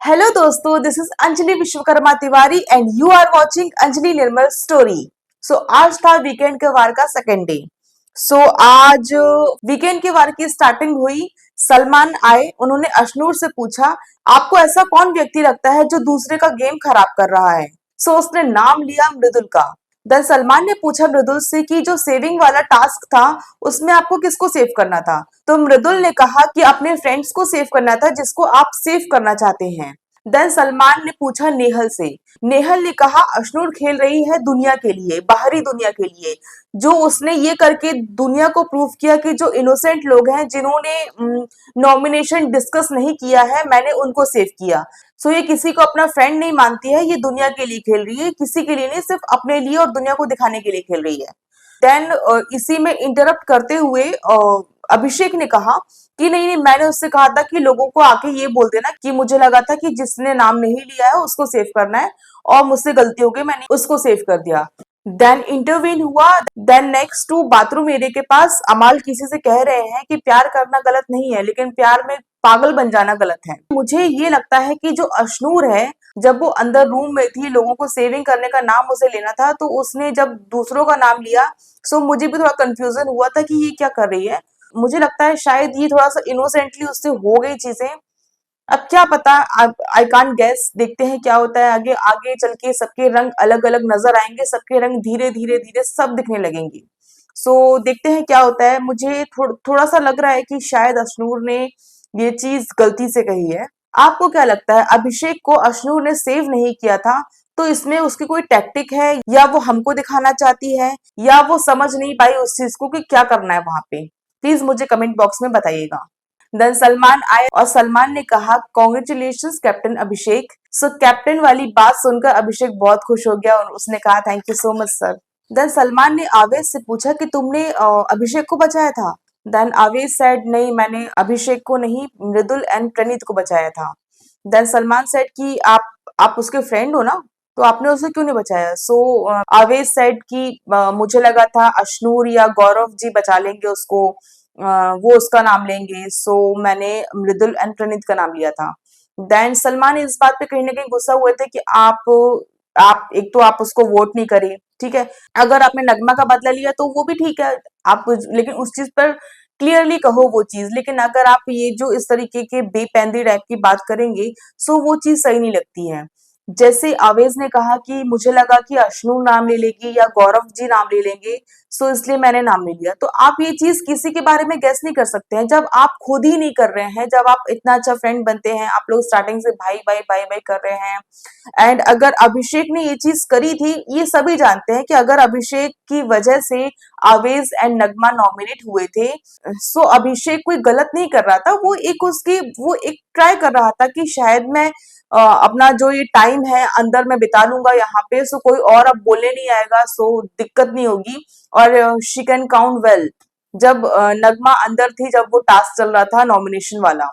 Hello दोस्तों, this is Anjali Vishwakarma Tiwari and you are watching Anjali Nirmal story. So आज था वीकेंड के वार का सेकेंड डे। आज वीकेंड के वार की स्टार्टिंग हुई। सलमान आए, उन्होंने अशनूर से पूछा, आपको ऐसा कौन व्यक्ति लगता है जो दूसरे का गेम खराब कर रहा है। उसने नाम लिया मृदुल का। देन सलमान ने पूछा मृदुल से कि जो सेविंग वाला टास्क था उसमें आपको किसको सेव करना था। तो मृदुल ने कहा कि अपने फ्रेंड्स को सेव करना था जिसको आप सेव करना चाहते हैं। देन सलमान ने पूछा नेहल से। नेहल ने कहा अशनूर खेल रही है दुनिया के लिए, बाहरी दुनिया के लिए, जो उसने ये करके दुनिया को प्रूव किया कि जो इनोसेंट लोग हैं जिन्होंने नॉमिनेशन डिस्कस नहीं किया है, मैंने उनको सेव किया। ये किसी को अपना फ्रेंड नहीं मानती है, ये दुनिया के लिए खेल रही है, किसी के लिए नहीं, सिर्फ अपने लिए और दुनिया को दिखाने के लिए खेल रही है। देन इसी में इंटरप्ट करते हुए अभिषेक ने कहा कि नहीं नहीं, मैंने उससे कहा था कि लोगों को आके ये बोल देना कि मुझे लगा था कि जिसने नाम नहीं लिया है उसको सेव करना है, और मुझसे गलती हो गई, मैंने उसको सेव कर दिया। देन इंटरवीन हुआ। Then next to bathroom area के पास अमाल किसी से कह रहे हैं कि प्यार करना गलत नहीं है, लेकिन प्यार में पागल बन जाना गलत है। मुझे ये लगता है कि जो अशनूर है, जब वो अंदर रूम में थी, लोगों को सेविंग करने का नाम उसे लेना था, तो उसने जब दूसरों का नाम लिया, मुझे भी थोड़ा कंफ्यूजन हुआ था कि ये क्या कर रही है। मुझे लगता है शायद ये थोड़ा सा इनोसेंटली उससे हो गई चीजें। अब क्या पता, आई कांट गेस, देखते हैं क्या होता है आगे। आगे चल के सबके रंग अलग अलग नजर आएंगे, सबके रंग धीरे धीरे धीरे सब दिखने लगेंगे। देखते हैं क्या होता है। मुझे थोड़ा सा लग रहा है कि शायद अशनूर ने ये चीज गलती से कही है। आपको क्या लगता है, अभिषेक को अशनूर ने सेव नहीं किया था, तो इसमें उसकी कोई टैक्टिक है, या वो हमको दिखाना चाहती है, या वो समझ नहीं पाई उस चीज को कि क्या करना है वहां पे। प्लीज मुझे कमेंट बॉक्स में बताइएगा। देन सलमान आए और सलमान ने कहा कॉन्ग्रेचुलेशन कैप्टन अभिषेक। कैप्टन वाली बात सुनकर अभिषेक बहुत खुश हो गया और उसने कहा thank you so much sir. Then Salman ने आवेश से पूछा कि तुमने अभिषेक को बचाया था। देन आवेश सेड नहीं, मैंने अभिषेक को नहीं, मृदुल एंड प्रणीत को बचाया था। देन सलमान सेड कि आप उसके फ्रेंड हो ना, तो आपने उसे क्यों नहीं बचाया। आवेश सेड कि मुझे लगा था अशनूर या गौरव जी बचा लेंगे उसको, वो उसका नाम लेंगे, मैंने मृदुल एंड प्रणीत का नाम लिया था। देन सलमान इस बात पे कहीं ना कहीं गुस्सा हुए थे कि आप एक तो आप उसको वोट नहीं करे, ठीक है, अगर आपने नगमा का बदला लिया तो वो भी ठीक है, आप लेकिन उस चीज पर क्लियरली कहो वो चीज। लेकिन अगर आप ये जो इस तरीके के बेपैंदी टाइप की बात करेंगे, वो चीज सही नहीं लगती है। जैसे आवेज ने कहा कि मुझे लगा कि अशनू नाम ले लेगी या गौरव जी नाम ले लेंगे, इसलिए मैंने नाम ले लिया। तो आप ये चीज किसी के बारे में गेस नहीं कर सकते हैं जब आप खुद ही नहीं कर रहे हैं। जब आप इतना अच्छा फ्रेंड बनते हैं, आप लोग स्टार्टिंग से भाई भाई भाई भाई कर रहे हैं, एंड अगर अभिषेक ने ये चीज करी थी, ये सभी जानते हैं कि अगर अभिषेक की वजह से आवेज एंड नगमा नॉमिनेट हुए थे, अभिषेक कोई गलत नहीं कर रहा था, वो एक ट्राई कर रहा था कि शायद मैं अपना जो ये टाइम है अंदर में बिता लूंगा यहाँ पे, कोई और अब बोलने नहीं आएगा, दिक्कत नहीं होगी, और शी कैन काउंट वेल। जब नगमा अंदर थी, जब वो टास्क चल रहा था नॉमिनेशन वाला,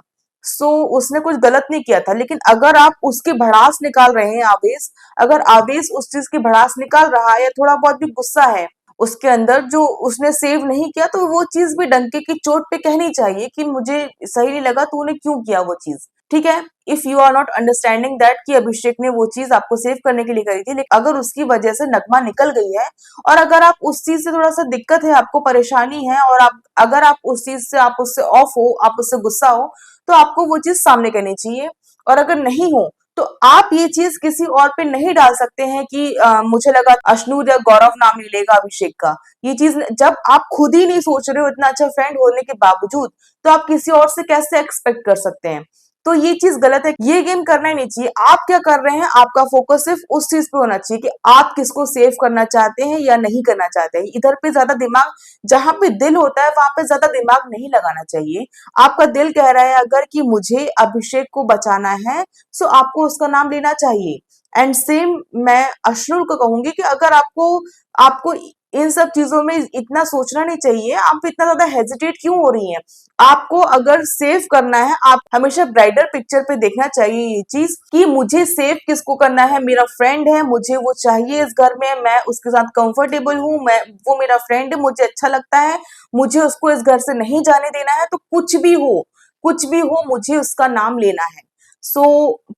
उसने कुछ गलत नहीं किया था। लेकिन अगर आप उसकी भड़ास निकाल रहे हैं आवेश, अगर आवेश उस चीज की भड़ास निकाल रहा है या थोड़ा बहुत भी गुस्सा है उसके अंदर जो उसने सेव नहीं किया, तो वो चीज भी डंके की चोट पे कहनी चाहिए कि मुझे सही नहीं लगा, तूने क्यों किया वो चीज, ठीक है। If you are not understanding that कि अभिषेक ने वो चीज आपको सेव करने के लिए करी थी, लेकिन अगर उसकी वजह से नगमा निकल गई है, और अगर आप उस चीज से थोड़ा सा दिक्कत है, आपको परेशानी है, और अगर आप उस चीज से, आप उससे ऑफ हो, आप उससे गुस्सा हो, तो आपको वो चीज सामने करनी चाहिए। और अगर नहीं हो, तो आप ये चीज किसी और पे नहीं डाल सकते हैं कि मुझे लगा अशनूर या गौरव नाम ले लेगा अभिषेक का। ये चीज जब आप खुद ही नहीं सोच रहे हो, इतना अच्छा फ्रेंड होने के बावजूद, तो आप किसी और से कैसे एक्सपेक्ट कर सकते हैं। तो ये चीज गलत है, ये गेम करना ही नहीं चाहिए। आप क्या कर रहे हैं, आपका फोकस सिर्फ उस चीज पे होना चाहिए कि आप किसको सेव करना चाहते हैं या नहीं करना चाहते हैं। इधर पे ज्यादा दिमाग, जहां पे दिल होता है वहां पे ज्यादा दिमाग नहीं लगाना चाहिए। आपका दिल कह रहा है अगर कि मुझे अभिषेक को बचाना है, आपको उसका नाम लेना चाहिए। एंड सेम मैं अशनुर को कहूंगी कि अगर आपको आपको इन सब चीजों में इतना सोचना नहीं चाहिए, आप इतना ज्यादा हेजिटेट क्यों हो रही हैं। आपको अगर सेव करना है, आप हमेशा ब्राइडर पिक्चर पे देखना चाहिए ये चीज कि मुझे सेव किसको करना है, मेरा फ्रेंड है, मुझे वो चाहिए इस घर में, मैं उसके साथ कंफर्टेबल हूँ, मैं, वो मेरा फ्रेंड है, मुझे अच्छा लगता है, मुझे उसको इस घर से नहीं जाने देना है, तो कुछ भी हो मुझे उसका नाम लेना है। सो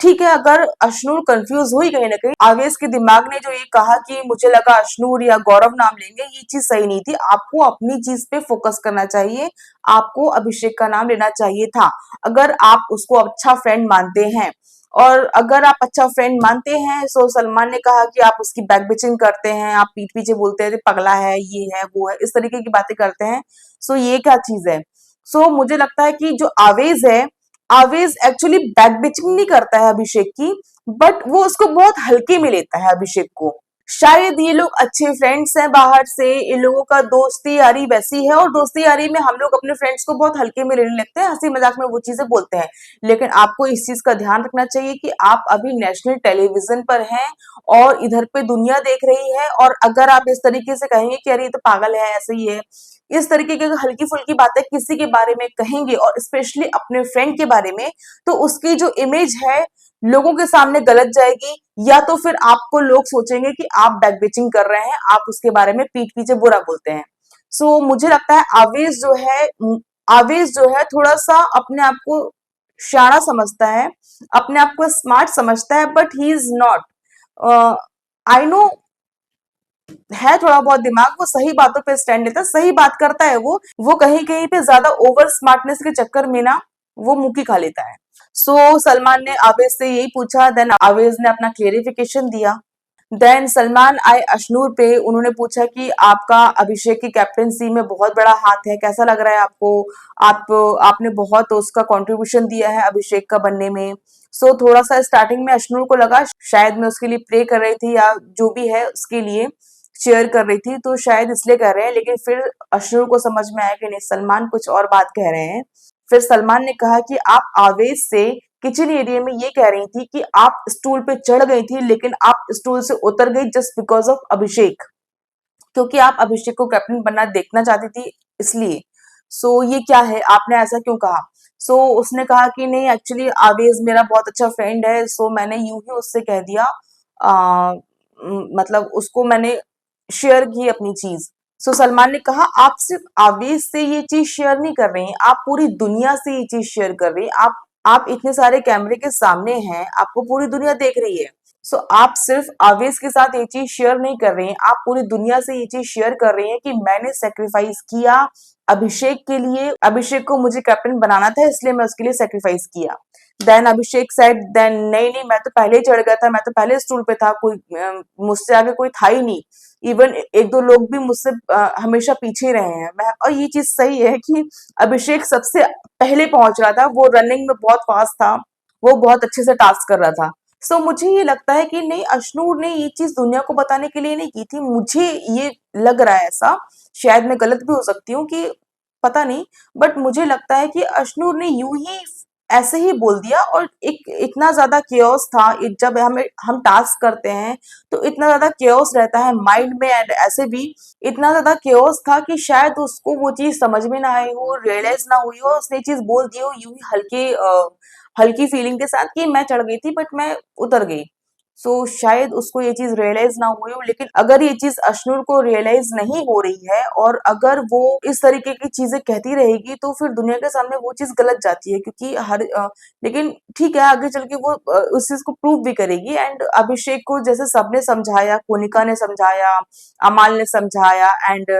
ठीक है, अगर अशनूर कंफ्यूज हुई कहीं ना कहीं, आवेश के दिमाग ने जो ये कहा कि मुझे लगा अशनूर या गौरव नाम लेंगे, ये चीज सही नहीं थी। आपको अपनी चीज पे फोकस करना चाहिए, आपको अभिषेक का नाम लेना चाहिए था, अगर आप उसको अच्छा फ्रेंड मानते हैं। और अगर आप अच्छा फ्रेंड मानते हैं, सो सलमान ने कहा कि आप उसकी बैक बिचिंग करते हैं, आप पीठ पीछे बोलते हैं पगला है, ये है वो है, इस तरीके की बातें करते हैं। सो ये क्या चीज है? सो मुझे लगता है कि जो आवेज है, आवेज एक्चुअली बैक बिचिंग नहीं करता है अभिषेक की, बट वो उसको बहुत हल्के में लेता है अभिषेक को। शायद ये लोग अच्छे फ्रेंड्स हैं बाहर से, इन लोगों का दोस्ती यारी वैसी है, और दोस्ती यारी में हम लोग अपने फ्रेंड्स को बहुत हल्के में लेने लगते हैं, हंसी मजाक में वो चीजें बोलते हैं। लेकिन आपको इस चीज का ध्यान रखना चाहिए कि आप अभी नेशनल टेलीविजन पर हैं और इधर पे दुनिया देख रही है, और अगर आप इस तरीके से कहेंगे कि अरे ये तो पागल है, ऐसे ही है, इस तरीके की हल्की फुल्की बातें किसी के बारे में कहेंगे, और स्पेशली अपने फ्रेंड के बारे में, तो उसकी जो इमेज है लोगों के सामने गलत जाएगी, या तो फिर आपको लोग सोचेंगे कि आप बैक बिचिंग कर रहे हैं, आप उसके बारे में पीठ पीछे बुरा बोलते हैं। सो मुझे लगता है आवेश जो है थोड़ा सा अपने आप को शाना समझता है, अपने आप को स्मार्ट समझता है, but he is not. I know है थोड़ा बहुत दिमाग, वो सही बातों पे स्टैंड लेता है, सही बात करता है वो कहीं कहीं पे ज्यादा ओवर स्मार्टनेस के चक्कर में ना वो मुंह खा लेता है। सलमान ने आवेश से यही पूछा, देन आवेश ने अपना क्लेरिफिकेशन दिया। देन सलमान आए अशनूर पे, उन्होंने पूछा कि आपका अभिषेक की कैप्टेंसी में बहुत बड़ा हाथ है, कैसा लग रहा है आपको? आप आपने बहुत उसका कंट्रीब्यूशन दिया है अभिषेक का बनने में। थोड़ा सा स्टार्टिंग में अशनूर को लगा शायद मैं उसके लिए प्रे कर रही थी, या जो भी है उसके लिए चेयर कर रही थी, तो शायद इसलिए कर रहे हैं। लेकिन फिर अशनूर को समझ में आया कि नहीं, सलमान कुछ और बात कह रहे हैं। फिर सलमान ने कहा कि आप आवेश से किचन एरिया में ये कह रही थी कि आप स्टूल पे चढ़ गई थी, लेकिन आप स्टूल से उतर गई जस्ट बिकॉज ऑफ अभिषेक, क्योंकि आप अभिषेक को कैप्टन बनना देखना चाहती थी, इसलिए। ये क्या है, आपने ऐसा क्यों कहा? उसने कहा कि नहीं, एक्चुअली आवेज मेरा बहुत अच्छा फ्रेंड है, मैंने यूं ही उससे कह दिया, मतलब उसको मैंने शेयर की अपनी चीज। सलमान ने कहा आप सिर्फ आवेश से ये चीज शेयर नहीं कर रही हैं, आप पूरी दुनिया से ये चीज शेयर कर रही हैं। आप इतने सारे कैमरे के सामने हैं, आपको पूरी दुनिया देख रही है। आप सिर्फ आवेश के साथ ये चीज शेयर नहीं कर रही हैं, आप पूरी दुनिया से ये चीज शेयर कर रही हैं कि मैंने सेक्रीफाइस किया अभिषेक के लिए, अभिषेक को मुझे कैप्टन बनाना था, इसलिए मैं उसके लिए सेक्रीफाइस किया। देन अभिषेक सेड, देन नहीं नहीं, मैं तो पहले ही चढ़ गया था, मैं तो पहले स्टूल पे था, कोई मुझसे आगे कोई था ही नहीं। इवन एक दो लोग भी मुझसे हमेशा पीछे ही रहे हैं। मैं, और ये चीज सही है कि अभिषेक सबसे पहले पहुंच रहा था, वो रनिंग में बहुत फास्ट था, वो बहुत अच्छे से टास्क कर रहा था। मुझे ये लगता है कि नहीं, अशनूर ने ये चीज दुनिया को बताने के लिए नहीं की थी, मुझे ये लग रहा है ऐसा, शायद मैं गलत भी हो सकती हूँ, कि पता नहीं, बट मुझे लगता है कि अशनूर ने यूं ही ऐसे ही बोल दिया, और एक इतना ज्यादा केओस था, जब हम टास्क करते हैं तो इतना ज्यादा केओस रहता है माइंड में, एंड ऐसे भी इतना ज्यादा केओस था कि शायद उसको वो चीज समझ में ना आई हो, रियलाइज ना हुई हो, उसने चीज बोल दी हो यूं ही हल्की फीलिंग के साथ कि मैं चढ़ गई थी, बट मैं उतर गई। शायद उसको ये चीज रियलाइज ना हुई हो। लेकिन अगर ये चीज अशनूर को रियलाइज नहीं हो रही है, और अगर वो इस तरीके की चीजें कहती रहेगी, तो फिर दुनिया के सामने वो चीज गलत जाती है, क्योंकि लेकिन ठीक है, आगे चल के वो उस चीज को प्रूव भी करेगी। एंड अभिषेक को जैसे सबने समझाया, कोनिका ने समझाया, अमाल ने समझाया, एंड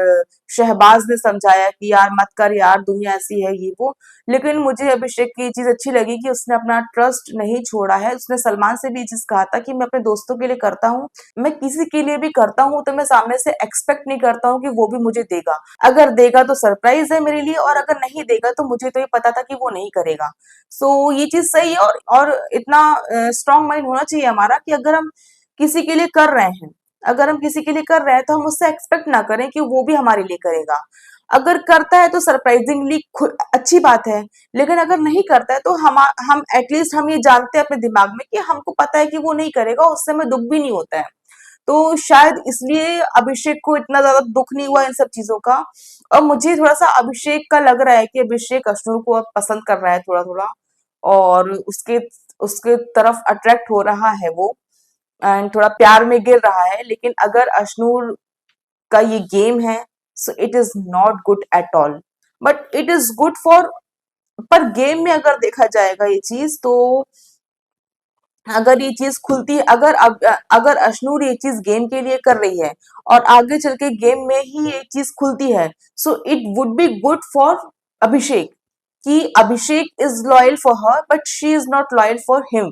शहबाज ने समझाया कि यार मत कर यार, दुनिया ऐसी है, ये वो। लेकिन मुझे अभिषेक की ये चीज अच्छी लगी कि उसने अपना ट्रस्ट नहीं छोड़ा है। उसने सलमान से भी ये चीज कहा था कि मैं अपने दोस्तों के लिए करता हूँ, मैं किसी के लिए भी करता हूँ, तो मैं सामने से एक्सपेक्ट नहीं करता हूँ कि वो भी मुझे देगा। अगर देगा तो सरप्राइज है मेरे लिए, और अगर नहीं देगा तो मुझे तो ये पता था कि वो नहीं करेगा। ये चीज सही है, और इतना स्ट्रांग माइंड होना चाहिए हमारा कि अगर हम किसी के लिए कर रहे हैं, अगर हम किसी के लिए कर रहे हैं, तो हम उससे एक्सपेक्ट ना करें कि वो भी हमारे लिए करेगा। अगर करता है तो सरप्राइजिंगली अच्छी बात है, लेकिन अगर नहीं करता है तो हम एटलीस्ट हम ये जानते हैं अपने दिमाग में कि हमको पता है कि वो नहीं करेगा, उससे हमें दुख भी नहीं होता है। तो शायद इसलिए अभिषेक को इतना ज्यादा दुख नहीं हुआ इन सब चीजों का। और मुझे थोड़ा सा अभिषेक का लग रहा है कि अभिषेक अशनूर को अब पसंद कर रहा है थोड़ा थोड़ा, और उसके उसके तरफ अट्रैक्ट हो रहा है वो, एंड थोड़ा प्यार में गिर रहा है। लेकिन अगर अशनूर का ये गेम है, so it is not good at all, but it is good for, पर गेम में अगर देखा जाएगा ये चीज, तो अगर ये चीज खुलती है, अगर अशनूर ये चीज गेम के लिए कर रही है और आगे चल के गेम में ही ये चीज खुलती है, so it would be good for Abhishek, कि Abhishek is loyal for her but she is not loyal for him,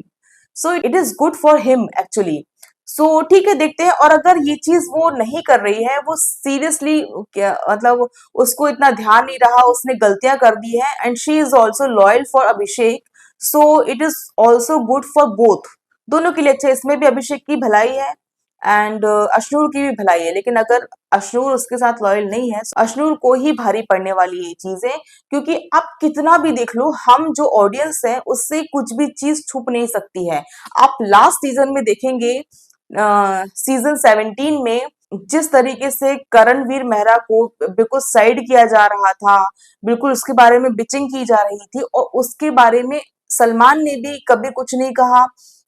so it is good for him actually. So ठीक है, देखते हैं। और अगर ये चीज वो नहीं कर रही है, वो सीरियसली क्या मतलब, उसको इतना ध्यान नहीं रहा, उसने गलतियां कर दी है and she is also loyal for Abhishek, so it is also good for both, दोनों के लिए अच्छा है। इसमें भी अभिषेक की भलाई है एंड अशनूर की भी भलाई है, लेकिन अगर अशनूर उसके साथ लॉयल नहीं है, अशनूर को ही भारी पड़ने वाली ये चीजें, क्योंकि आप कितना भी देख लो, हम जो ऑडियंस है उससे कुछ भी चीज छुप नहीं सकती है। आप लास्ट सीजन में देखेंगे, सीजन 17 में जिस तरीके से करणवीर मेहरा को बिल्कुल साइड किया जा रहा था, बिल्कुल उसके बारे में बिचिंग की जा रही थी, और उसके बारे में सलमान ने भी कभी कुछ नहीं कहा।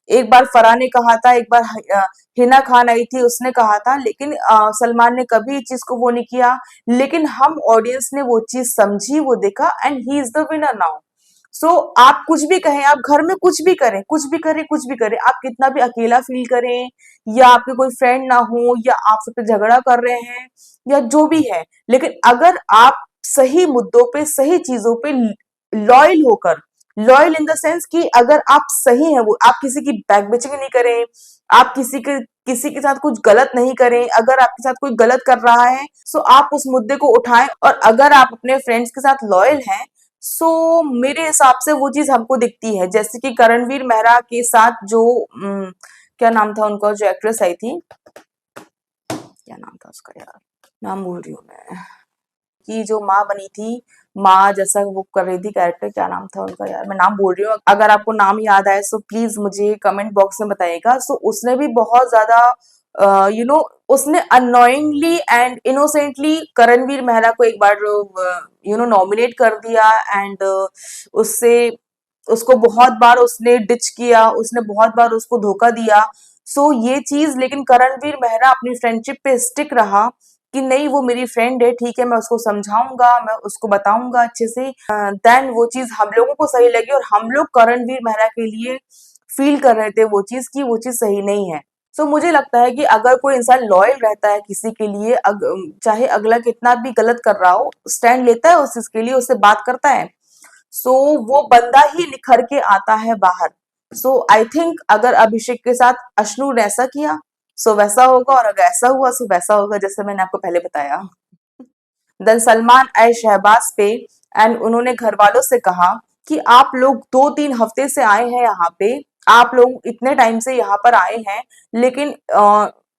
एक बार फराह ने कहा था, एक बार हिना खान आई थी उसने कहा था, लेकिन सलमान ने कभी इस चीज को वो नहीं किया। लेकिन हम ऑडियंस ने वो चीज समझी, वो देखा and he is the winner now. So आप कुछ भी कहें, आप घर में कुछ भी करें, कुछ भी करें, कुछ भी करें, आप कितना भी अकेला फील करें, या आपके कोई फ्रेंड ना हो, या आप सबसे झगड़ा कर रहे हैं, या जो भी है, लेकिन अगर आप सही मुद्दों पे, सही चीजों पे लॉयल होकर, लॉयल इन द सेंस कि अगर आप सही हैं, वो आप किसी की बैक बिचिंग नहीं करें, आप किसी के साथ कुछ गलत नहीं करें, अगर आपके साथ कोई गलत कर रहा है, सो आप उस मुद्दे को उठाएं, और अगर आप अपने फ्रेंड्स के साथ लॉयल हैं, सो मेरे हिसाब से वो चीज हमको दिखती है। जैसे कि करणवीर मेहरा के साथ जो क्या नाम था उनका, जो एक्ट्रेस आई थी, क्या नाम था उसका यार, नाम भूल रही हूँ मैं, की जो माँ बनी थी, माँ जैसा वो कर रही थी कैरेक्टर, क्या नाम था उनका यार, मैं नाम भूल रही हूँ। अगर आपको नाम याद आए सो प्लीज मुझे कमेंट बॉक्स में बताइएगा। सो उसने भी बहुत ज्यादा उसने annoyingly and innocently Karanveer Mehra को एक बार नॉमिनेट कर दिया, एंड उससे उसको बहुत बार उसने डिच किया, उसने बहुत बार उसको धोखा दिया। सो ये चीज, लेकिन करणवीर मेहरा अपनी फ्रेंडशिप पे स्टिक रहा कि नहीं, वो मेरी फ्रेंड है, ठीक है, मैं उसको समझाऊंगा, मैं उसको बताऊंगा अच्छे से, देन वो चीज हम लोगों को सही लगी, और हम लोग करणवीर मेहरा के लिए फील कर रहे थे वो चीज, कि वो चीज सही नहीं है। सो मुझे लगता है कि अगर कोई इंसान लॉयल रहता है किसी के लिए, चाहे अगला कितना भी गलत कर रहा हो, स्टैंड लेता है उस चीज के लिए, उससे बात करता है, सो वो बंदा ही निखर के आता है बाहर। सो आई थिंक अगर अभिषेक के साथ अश्नू ने ऐसा किया, सो वैसा होगा, और अगर ऐसा हुआ सो वैसा होगा, जैसे मैंने आपको पहले बताया। देन सलमान आए शहबाज पे, एंड उन्होंने घर वालों से कहा कि आप लोग 2-3 हफ्ते से आए हैं यहाँ पे, आप लोग इतने टाइम से यहाँ पर आए हैं, लेकिन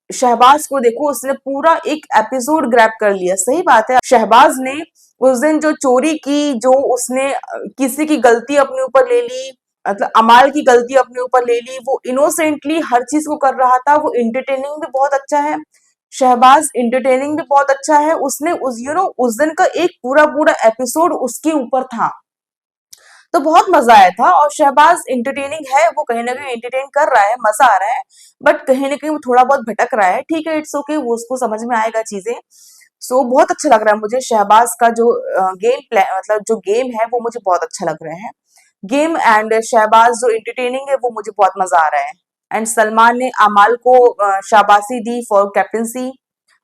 शहबाज को देखो, उसने पूरा एक एपिसोड ग्रैब कर लिया। सही बात है, शहबाज ने उस दिन जो चोरी की, जो उसने किसी की गलती अपने ऊपर ले ली, मतलब अमाल की गलती अपने ऊपर ले ली, वो इनोसेंटली हर चीज को कर रहा था, वो इंटरटेनिंग भी बहुत अच्छा है, शहबाज इंटरटेनिंग भी बहुत अच्छा है। उसने उस दिन का एक पूरा पूरा एपिसोड उसके ऊपर था, तो बहुत मजा आया था। और शहबाज इंटरटेनिंग है, वो कहीं ना कहीं इंटरटेन कर रहा है, मजा आ रहा है, बट कहीं ना कहीं वो थोड़ा बहुत भटक रहा है, ठीक है, इट्स ओके, वो उसको समझ में आएगा चीजें। सो बहुत अच्छा लग रहा है मुझे शहबाज का जो गेम प्लान, मतलब जो गेम है, वो मुझे बहुत अच्छा लग रहा है। गेम एंड शहबाज जो इंटरटेनिंग है, वो मुझे बहुत मजा आ रहा है। एंड सलमान ने अमाल को शाबाशी दी फॉर कैप्टनसी,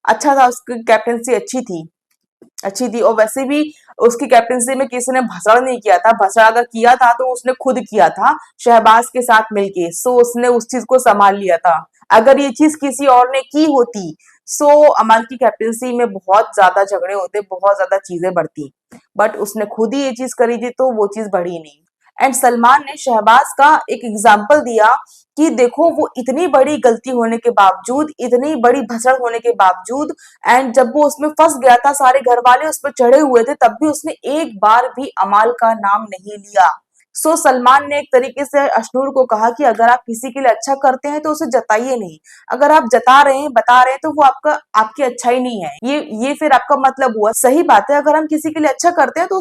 अच्छा था, उसकी कैप्टनसी अच्छी थी। और वैसे भी उसकी कैप्टनसी में किसी ने भसड़ नहीं किया था, भसड़ अगर किया था तो उसने खुद किया था शहबाज के साथ मिलके, सो उसने उस चीज को संभाल लिया था। अगर ये चीज किसी और ने की होती, सो अमन की कैप्टनसी में बहुत ज्यादा झगड़े होते, बहुत ज्यादा चीजें बढ़ती, बट उसने खुद ही ये चीज करी थी, तो वो चीज बढ़ी नहीं। एंड सलमान ने शहबाज का एक एग्जाम्पल दिया कि देखो, वो इतनी बड़ी गलती होने के बावजूद, इतनी बड़ी भसड़ होने के बावजूद, एंड जब वो उसमें फंस गया था, सारे घर वाले उस पर चढ़े हुए थे, तब भी उसने एक बार भी अमाल का नाम नहीं लिया। सो सलमान ने एक तरीके से अशनूर को कहा कि अगर आप किसी के लिए अच्छा करते हैं तो उसे जताइए नहीं, अगर आप जता रहे हैं, बता रहे हैं, तो वो आपकी अच्छाई नहीं है, ये फिर आपका मतलब हुआ। सही बात है, अगर हम किसी के लिए अच्छा करते हैं तो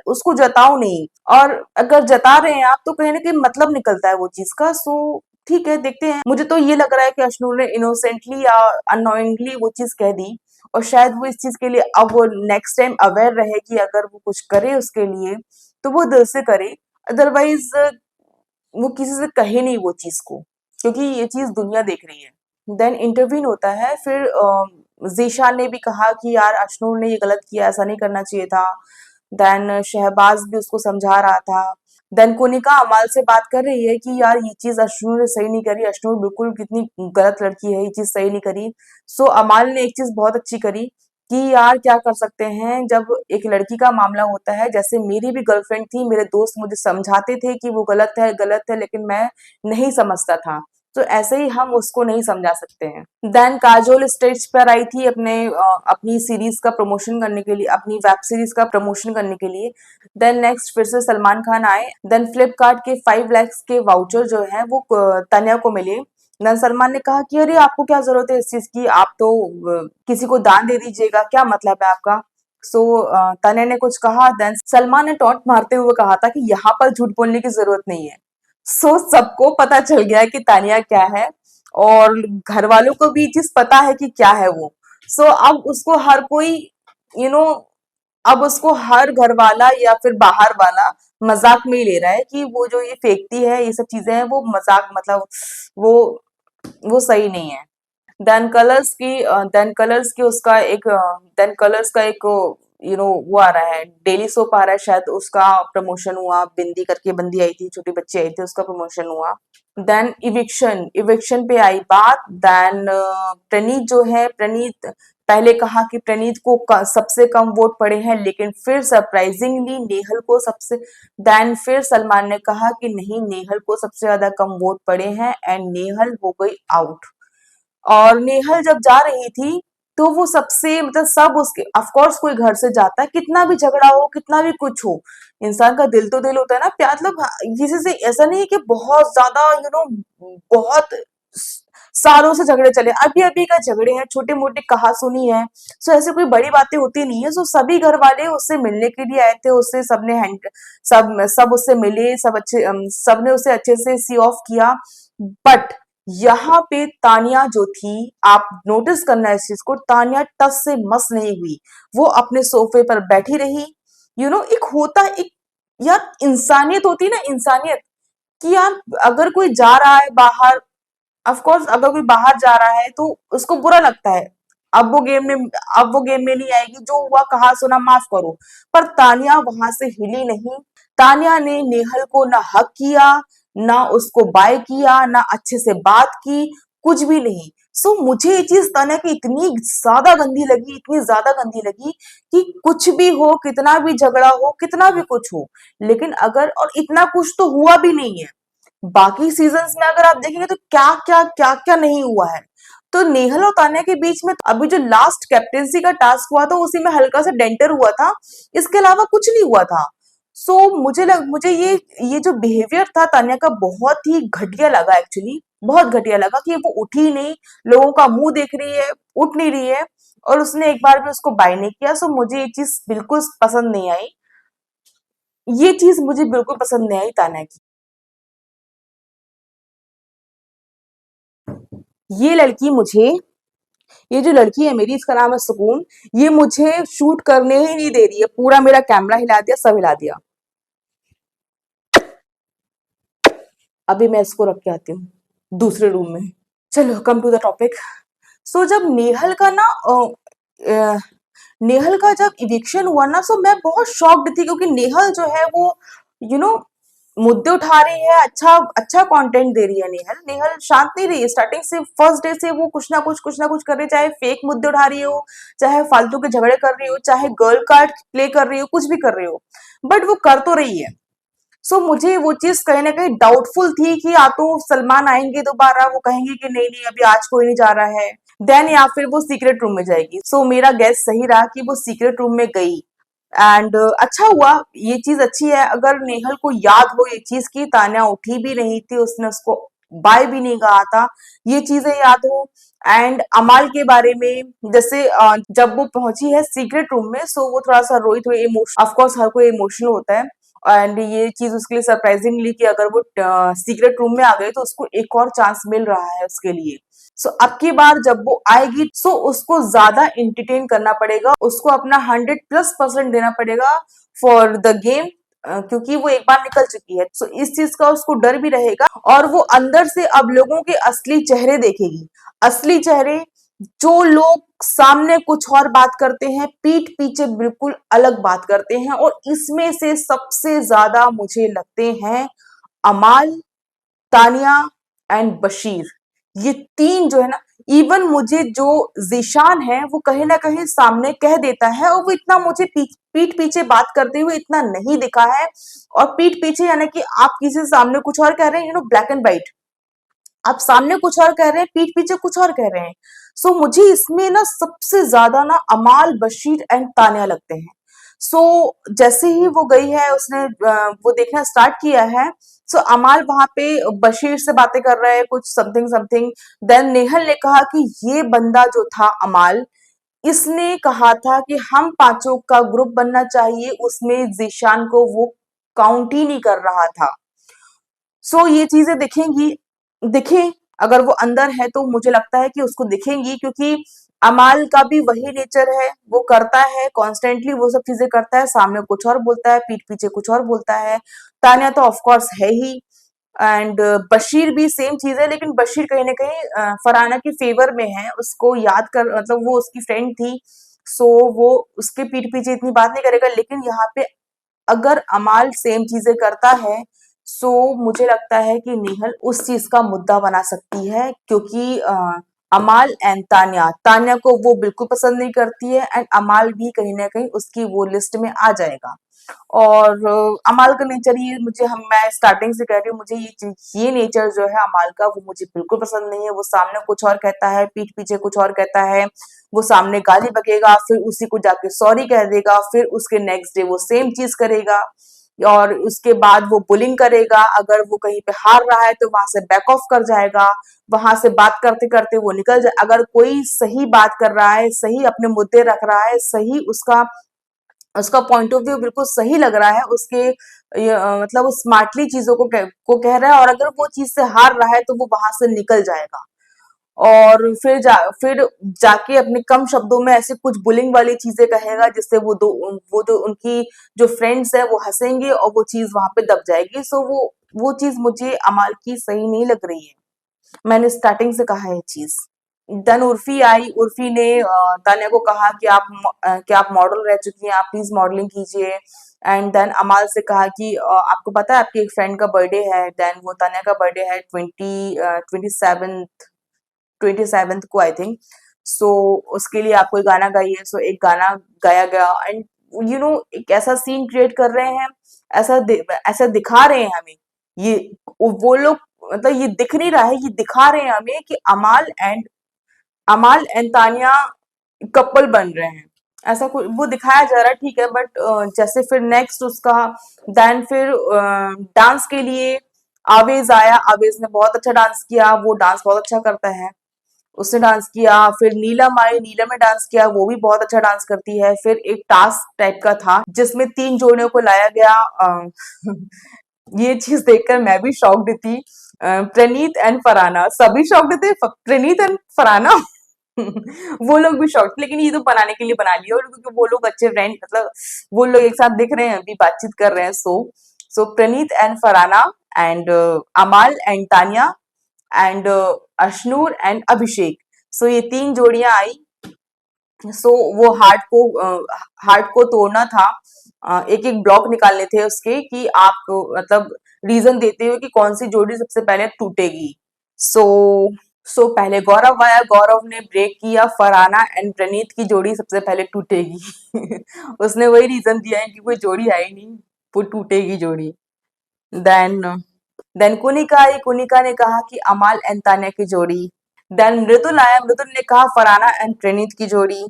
उसको जताओ नहीं, और अगर जता रहे हैं आप, तो कहीं ना कहीं मतलब निकलता है वो चीज का। सो ठीक है, देखते हैं। मुझे तो ये लग रहा है कि अशनूर ने इनोसेंटली या अनोइंगली वो चीज कह दी, और शायद वो इस चीज के लिए अब वो नेक्स्ट टाइम अवेयर रहे कि अगर वो कुछ करे उसके लिए, तो वो दिल से करे, अदरवाइज वो किसी से कहे नहीं वो चीज को, क्योंकि ये चीज दुनिया देख रही है। देन इंटरवीन होता है, फिर ज़ीशान ने भी कहा कि यार अशनूर ने ये गलत किया, ऐसा नहीं करना चाहिए था। देन शहबाज भी उसको समझा रहा था। देन कोनिका अमाल से बात कर रही है कि यार ये चीज अशनूर ने सही नहीं करी, अशनूर बिल्कुल कितनी गलत लड़की है, ये चीज सही नहीं करी। सो अमाल ने एक चीज बहुत अच्छी करी कि यार क्या कर सकते हैं, जब एक लड़की का मामला होता है, जैसे मेरी भी गर्लफ्रेंड थी, मेरे दोस्त मुझे समझाते थे कि वो गलत है, लेकिन मैं नहीं समझता था। तो ऐसे ही हम उसको नहीं समझा सकते हैं। देन काजोल स्टेज पर आई थी अपनी सीरीज का प्रमोशन करने के लिए, अपनी वेब सीरीज का प्रमोशन करने के लिए। देन नेक्स्ट फिर से सलमान खान आए। देन फ्लिपकार्ट के 5 lakhs के वाउचर जो है वो तान्या को मिले। देन सलमान ने कहा कि अरे आपको क्या जरूरत है इस चीज की, आप तो किसी को दान दे दीजिएगा, क्या मतलब है आपका। सो तान्या ने कुछ कहा, देन सलमान ने टॉन्ट मारते हुए कहा था कि यहाँ पर झूठ बोलने की जरूरत नहीं है। सो सबको पता चल गया कि तानिया क्या है, और घर वालों को भी चीज पता है कि क्या है वो। सो अब उसको हर कोई यू नो अब उसको हर घर वाला या फिर बाहर वाला मजाक में ही ले रहा है कि वो जो ये फेंकती है, ये सब चीजें हैं, वो मजाक, मतलब वो वो सही नहीं है। देन कलर्स की उसका एक देन कलर्स का एक वो आ रहा है, डेली सोप आ रहा है, शायद उसका प्रमोशन हुआ। बिंदी करके बंदी आई थी, छोटी बच्ची आई थी, उसका प्रमोशन हुआ। देन इविक्शन इविक्शन पे आई बात। देन प्रणीत जो है, प्रणीत पहले कहा कि प्रणीत को सबसे कम वोट पड़े हैं, लेकिन फिर सरप्राइजिंगली नेहल को सबसे। देन फिर सलमान ने कहा कि नहीं, नेहल को सबसे ज्यादा कम वोट पड़े हैं, एंड नेहल हो गई आउट। और नेहल जब जा रही थी, तो वो सबसे, मतलब सब उसके, ऑफ कोर्स कोई घर से जाता है, कितना भी झगड़ा हो, कितना भी कुछ हो, इंसान का दिल तो दिल होता है ना, प्यार, मतलब किसी से ऐसा नहीं है कि बहुत ज्यादा बहुत सालों से झगड़े चले, अभी अभी का झगड़े हैं, छोटे मोटे कहा सुनी है। सो ऐसे कोई बड़ी बातें होती नहीं है। सो सभी घर वाले उससे मिलने के लिए आए थे, उससे सबने हैंड सब सब उससे मिले, सबने उसे अच्छे से सी ऑफ किया। बट यहाँ पे तानिया जो थी, आप नोटिस करना इस चीज को, तानिया टस से मस नहीं हुई। वो अपने सोफे पर बैठी रही। एक होता है, एक यार इंसानियत होती है ना, इंसानियत, कि यार अगर कोई जा रहा है बाहर, ऑफ कोर्स अगर कोई बाहर जा रहा है तो उसको बुरा लगता है। अब वो गेम में अब वो गेम में नहीं आएगी, जो हुआ कहा सुना माफ करो। पर तानिया वहां से हिली नहीं। तानिया ने नेहल को ना हक किया, ना उसको बाय किया, ना अच्छे से बात की, कुछ भी नहीं। सो मुझे ये चीज तानिया की इतनी ज्यादा गंदी लगी, इतनी ज्यादा गंदी लगी, कि कुछ भी हो, कितना भी झगड़ा हो, कितना भी कुछ हो, लेकिन अगर, और इतना कुछ तो हुआ भी नहीं है, बाकी सीजन्स में अगर आप देखेंगे तो क्या क्या क्या क्या नहीं हुआ है। तो नेहल और तान्या के बीच में अभी जो लास्ट कैप्टेंसी का टास्क हुआ था, उसी में हल्का सा डेंटर हुआ था, इसके अलावा कुछ नहीं हुआ था। सो मुझे ये जो बिहेवियर था तान्या का, बहुत ही घटिया लगा एक्चुअली, बहुत घटिया लगा कि वो उठी ही नहीं, लोगों का मुंह देख रही है, उठ नहीं रही है, और उसने एक बार भी उसको बाय नहीं किया। सो मुझे ये चीज बिल्कुल पसंद नहीं आई, ये चीज मुझे बिल्कुल पसंद नहीं आई तान्या की। ये लड़की मुझे ये जो लड़की है मेरी, इसका नाम है सुकून, ये मुझे शूट करने ही नहीं दे रही है, पूरा मेरा कैमरा हिला दिया, सब हिला दिया। अभी मैं इसको रख के आती हूँ दूसरे रूम में। चलो कम टू द टॉपिक। सो जब नेहल का जब इविक्शन हुआ ना, सो मैं बहुत शॉक्ड थी, क्योंकि नेहल जो है वो यू नो मुद्दे उठा रही है, अच्छा अच्छा कंटेंट दे रही है। नेहल नेहल शांत नहीं रही, स्टार्टिंग से फर्स्ट डे से वो कुछ ना कुछ कर रही है, चाहे फेक मुद्दे उठा रही हो, चाहे फालतू के झगड़े कर रही हो, चाहे गर्ल कार्ड प्ले कर रही हो, कुछ भी कर रही हो, बट वो कर तो रही है। सो मुझे वो चीज कहीं ना कहीं डाउटफुल थी कि या तो सलमान आएंगे दोबारा, वो कहेंगे कि नहीं नहीं अभी आज कोई नहीं जा रहा है, देन या फिर वो सीक्रेट रूम में जाएगी। सो मेरा गैस सही रहा कि वो सीक्रेट रूम में गई। एंड अच्छा हुआ, ये चीज अच्छी है। अगर नेहल को याद हो ये चीज की, तान्या उठी भी नहीं थी, उसने उसको बाय भी नहीं कहा था, ये चीजें याद हो। एंड अमाल के बारे में, जैसे जब वो पहुंची है सीक्रेट रूम में, सो वो थोड़ा सा रोई, थोड़ी इमोशन, ऑफ कोर्स हर कोई इमोशनल होता है, एंड ये चीज उसके लिए सरप्राइजिंगली कि अगर वो सीक्रेट रूम में आ गई तो उसको एक और चांस मिल रहा है उसके लिए। सो अब की बार जब वो आएगी, सो उसको ज्यादा एंटरटेन करना पड़ेगा, उसको अपना 100+% देना पड़ेगा फॉर द गेम, क्योंकि वो एक बार निकल चुकी है, सो इस चीज का उसको डर भी रहेगा और वो अंदर से अब लोगों के असली चेहरे देखेगी। असली चेहरे, जो लोग सामने कुछ और बात करते हैं, पीठ पीछे बिल्कुल अलग बात करते हैं। और इसमें से सबसे ज्यादा मुझे लगते हैं अमाल, तानिया एंड बशीर। ये तीन जो है ना, इवन मुझे जो ज़ीशान है वो कहीं ना कहीं सामने कह देता है, और वो इतना मुझे पीठ पीछे बात करते हुए इतना नहीं दिखा है। और पीठ पीछे यानी कि आप किसी के सामने कुछ और कह रहे हैं, ब्लैक एंड व्हाइट, आप सामने कुछ और कह रहे हैं, पीठ पीछे कुछ और कह रहे हैं। सो मुझे इसमें ना सबसे ज्यादा ना अमाल, बशीर एंड तानिया लगते हैं। सो जैसे ही वो गई है, उसने वो देखना स्टार्ट किया है। सो अमाल वहां पे बशीर से बातें कर रहा है, कुछ समथिंग समथिंग। देन नेहल ने कहा कि ये बंदा जो था अमाल, इसने कहा था कि हम पांचों का ग्रुप बनना चाहिए, उसमें जीशान को वो काउंट ही नहीं कर रहा था। सो ये चीजें दिखेंगी, दिखें, अगर वो अंदर है तो मुझे लगता है कि उसको दिखेंगी, क्योंकि अमाल का भी वही नेचर है, वो करता है कॉन्स्टेंटली, वो सब चीजें करता है, सामने कुछ और बोलता है, पीठ पीछे कुछ और बोलता है। तान्या तो ऑफ कोर्स है ही। एंड बशीर भी सेम चीज है, लेकिन बशीर कहीं ना कहीं फरहाना के फेवर में है, उसको याद कर, मतलब वो उसकी फ्रेंड थी। सो वो उसके पीठ पीछे इतनी बात नहीं करेगा। लेकिन यहाँ पे अगर अमाल सेम चीजें करता है, सो मुझे लगता है कि नेहल उस चीज का मुद्दा बना सकती है, क्योंकि अमाल एंड तान्या, तान्या को वो बिल्कुल पसंद नहीं करती है, एंड अमाल भी कहीं ना कहीं उसकी वो लिस्ट में आ जाएगा। और अमाल का नेचर, ये मुझे, हम मैं स्टार्टिंग से कह रही हूँ, मुझे ये नेचर जो है अमाल का, वो मुझे बिल्कुल पसंद नहीं है। वो सामने कुछ और कहता है, पीठ पीछे कुछ और कहता है। वो सामने गाली बकेगा, फिर उसी को जाके सॉरी कह देगा, फिर उसके नेक्स्ट डे वो सेम चीज करेगा, और उसके बाद वो बुलिंग करेगा। अगर वो कहीं पे हार रहा है तो वहां से बैक ऑफ कर जाएगा, वहां से बात करते करते वो निकल जाए। अगर कोई सही बात कर रहा है, सही अपने मुद्दे रख रहा है, सही उसका उसका पॉइंट ऑफ व्यू बिल्कुल सही लग रहा है, उसके मतलब वो स्मार्टली चीजों को कह रहा है, और अगर वो चीज से हार रहा है तो वो वहां से निकल जाएगा। और फिर जाके अपने कम शब्दों में ऐसे कुछ बुलिंग वाली चीजें कहेगा, जिससे वो जो उनकी जो फ्रेंड्स है वो हंसेंगे, और वो चीज वहां पे दब जाएगी। सो वो चीज मुझे अमाल की सही नहीं लग रही है। मैंने स्टार्टिंग से कहा है ये चीज। देन उर्फी आई, उर्फी ने तान्या को कहा कि कि आप मॉडल रह चुकी हैं, आप प्लीज मॉडलिंग कीजिए। एंड देन अमाल से कहा कि आपको पता है आपकी एक फ्रेंड का बर्थडे है। देन वो तान्या का बर्थडे है 27th को, आई थिंक। सो उसके लिए आप कोई गाना गाइए। सो एक गाना गाया गया, एंड एक ऐसा सीन क्रिएट कर रहे हैं, ऐसा दिखा रहे हैं हमें। ये वो लोग, मतलब ये दिख नहीं रहा है, ये दिखा रहे हैं हमें कि अमाल एंड तानिया कपल बन रहे हैं। ऐसा कुछ वो दिखाया जा रहा है, ठीक है। बट जैसे फिर नेक्स्ट उसका, देन फिर डांस के लिए आवेज आया। आवेज ने बहुत अच्छा डांस किया, वो डांस बहुत अच्छा करता है, उसने डांस किया। फिर नीलम आई, नीलम ने डांस किया, वो भी बहुत अच्छा डांस करती है। फिर एक टास्क टाइप का था जिसमें 3 जोड़ियों को लाया गया। ये चीज देखकर मैं भी शॉक्ड थी। प्रणीत एंड फरहाना, सभी शॉक्ड थे, प्रणीत एंड फरहाना वो लोग भी शॉक्ड, लेकिन ये तो बनाने के लिए बना लिया, और क्योंकि वो लोग अच्छे फ्रेंड, मतलब वो लोग एक साथ दिख रहे हैं, अभी बातचीत कर रहे हैं। So Praneet and Farhana and Amaal and Tania and Ashnoor and Abhishek. So ये 3 जोड़ियां आई। सो वो हार्ट को तोड़ना था। एक एक ब्लॉक निकालने थे उसके, कि आप मतलब रीजन देते हो कि कौन सी जोड़ी सबसे पहले टूटेगी। सो पहले गौरव आया, गौरव ने ब्रेक किया, फरहाना एंड प्रणीत की जोड़ी सबसे पहले टूटेगी। उसने वही रीजन दिया है कि कोई जोड़ी आई नहीं, वो टूटेगी जोड़ी। देन कुनिका आई, कुनिका ने कहा कि अमाल एंड तान्या की जोड़ी। देन मृदुल आया, मृदुल ने कहा फरहाना एंड प्रणीत की जोड़ी।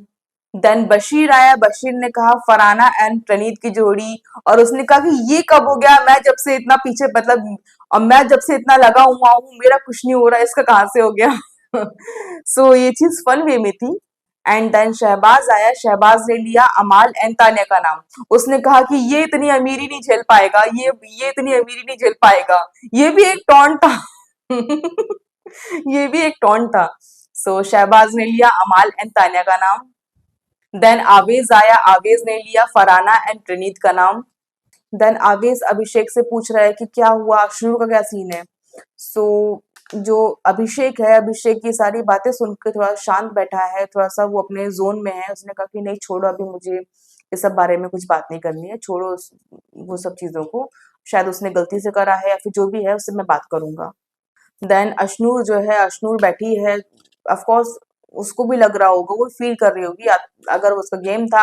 देन बशीर आया, बशीर ने कहा फरहाना एंड प्रणीत की जोड़ी। और उसने कहा कि ये कब हो गया, मैं जब से इतना पीछे, मतलब और मैं जब से इतना लगा हुआ हूँ, मेरा कुछ नहीं हो रहा, इसका कहाँ से हो गया। सो ये चीज फन वे में थी। एंड देन शहबाज आया, शहबाज ने लिया अमाल एंड तान्या का नाम। उसने कहा कि ये इतनी अमीरी नहीं झेल पाएगा, ये इतनी अमीरी नहीं झेल पाएगा। ये भी एक टॉन्ट था। ये भी एक टॉन्ट था। सो शहबाज ने लिया अमाल एंड तान्या का नाम। देन आवेज आया, आवेज ने लिया फरहाना एंड प्रणीत का नाम। देन आवेश अभिषेक से पूछ रहा है कि क्या हुआ, अश्नूर का क्या सीन है। सो जो अभिषेक है, अभिषेक की सारी बातें सुन के थोड़ा शांत बैठा है, थोड़ा-सा वो अपने ज़ोन में है। उसने कहा कि नहीं छोड़ो, अभी मुझे इस सब बारे में कुछ बात नहीं करनी है, छोड़ो वो सब चीज़ों को। शायद उसने गलती से करा है या फिर जो भी है उससे मैं बात करूँगा। देन अश्नूर जो है, अश्नूर बैठी है, ऑफ कोर्स उसको भी लग रहा होगा, वो फील कर रही होगी, अगर उसका गेम था,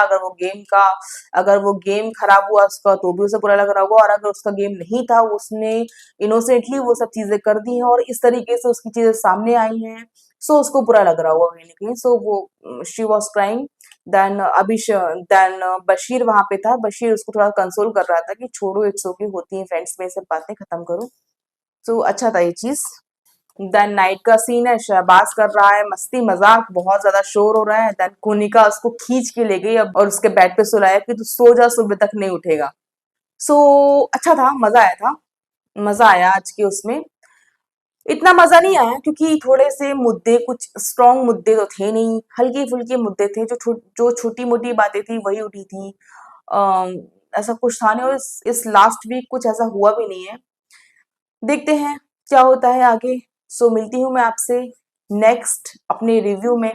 अगर वो गेम खराब हुआ उसका तो भी उसे बुरा लग रहा होगा, और अगर उसका गेम नहीं था, उसने इनोसेंटली वो सब चीजें कर दी हैं और इस तरीके से उसकी चीजें सामने आई हैं, सो उसको बुरा लग रहा होगा कहीं ना कहीं। सो वो she was crying. Then Basheer वहां पे था, बशीर उसको थोड़ा कंसोल कर रहा था कि छोड़ो, इट्स ओके, होती है फ्रेंड्स में, ये सब बातें खत्म करो। सो अच्छा था ये चीज। देन नाइट का सीन है, शहबाज कर रहा है मस्ती मजाक, बहुत ज्यादा शोर हो रहा है। देन कोनिका उसको खींच के ले गई अब और उसके बेड पे सुलाया कि तू सो जा, सुबह तक नहीं उठेगा। सो अच्छा था, मजा आया था, मजा आया आज के उसमें। इतना मजा नहीं आया क्योंकि थोड़े से मुद्दे, कुछ स्ट्रॉन्ग मुद्दे तो थे नहीं, हल्के फुल्के मुद्दे थे, जो छोटी मोटी बातें थी वही उठी थी। अम, ऐसा कुछ था नहीं, और इस लास्ट वीक कुछ ऐसा हुआ भी नहीं है। देखते हैं क्या होता है आगे। सो मिलती हूँ मैं आपसे नेक्स्ट अपने रिव्यू में,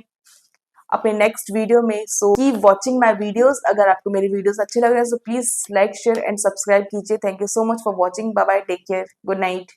अपने नेक्स्ट वीडियो में। So keep watching my videos. अगर आपको मेरी वीडियोस अच्छे लग रहे हैं so please like share and subscribe कीजिए। Thank you so much for watching. Bye bye, take care, good night.